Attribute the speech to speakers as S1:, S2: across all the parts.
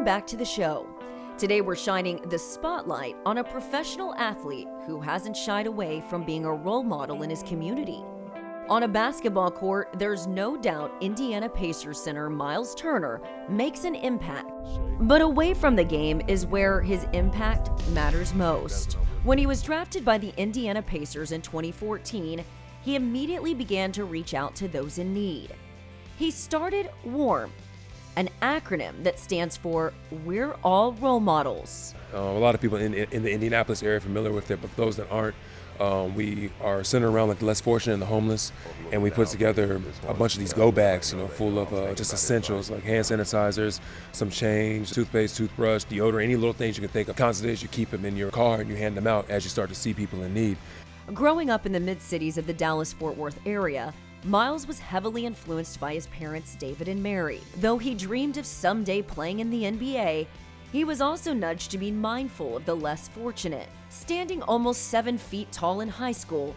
S1: back to the show. Today we're shining the spotlight on a professional athlete who hasn't shied away from being a role model in his community. On a basketball court, there's no doubt Indiana Pacers center Myles Turner makes an impact. But away from the game is where his impact matters most. When he was drafted by the Indiana Pacers in 2014, he immediately began to reach out to those in need. He started WARM, an acronym that stands for We're All Role Models.
S2: A lot of people in the Indianapolis area are familiar with it, but for those that aren't, we are centered around like the less fortunate and the homeless, and we put together a bunch of these go bags, full of just essentials like hand sanitizers, some change, toothpaste, toothbrush, deodorant, any little things you can think of. Constantly, you keep them in your car and you hand them out as you start to see people in need.
S1: Growing up in the mid-cities of the Dallas-Fort Worth area, Myles was heavily influenced by his parents, David and Mary. Though he dreamed of someday playing in the NBA, he was also nudged to be mindful of the less fortunate. Standing almost 7 feet tall in high school,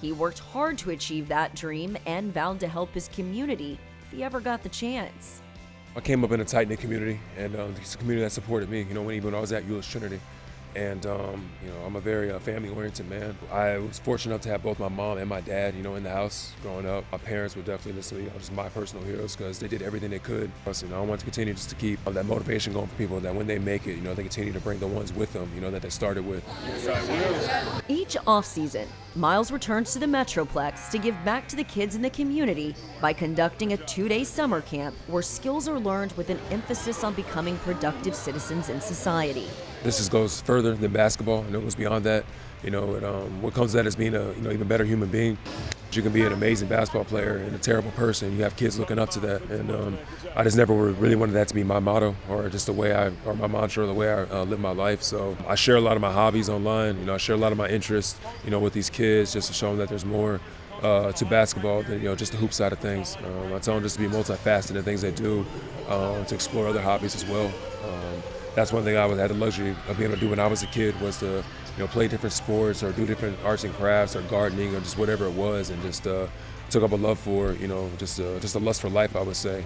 S1: he worked hard to achieve that dream and vowed to help his community if he ever got the chance.
S2: I came up in a tight-knit community, and it's a community that supported me, even when I was at ULS Trinity. And, I'm a very family-oriented man. I was fortunate enough to have both my mom and my dad, in the house growing up. My parents would definitely listen to me, just my personal heroes, because they did everything they could. I want to continue just to keep that motivation going for people, that when they make it, they continue to bring the ones with them, that they started with.
S1: Each off-season, Myles returns to the Metroplex to give back to the kids in the community by conducting a 2-day summer camp where skills are learned with an emphasis on becoming productive citizens in society.
S2: This goes further than basketball, it goes beyond that. What comes to that is being a even better human being. You can be an amazing basketball player and a terrible person. You have kids looking up to that, and I just never really wanted that to be my motto or just or my mantra, or the way I live my life. So I share a lot of my hobbies online. I share a lot of my interests, with these kids, just to show them that there's more to basketball than just the hoop side of things. I tell them just to be multifaceted in things they do, to explore other hobbies as well. That's one thing I had the luxury of being able to do when I was a kid, was to play different sports or do different arts and crafts or gardening or just whatever it was, and just took up a love for just a lust for life, I would say.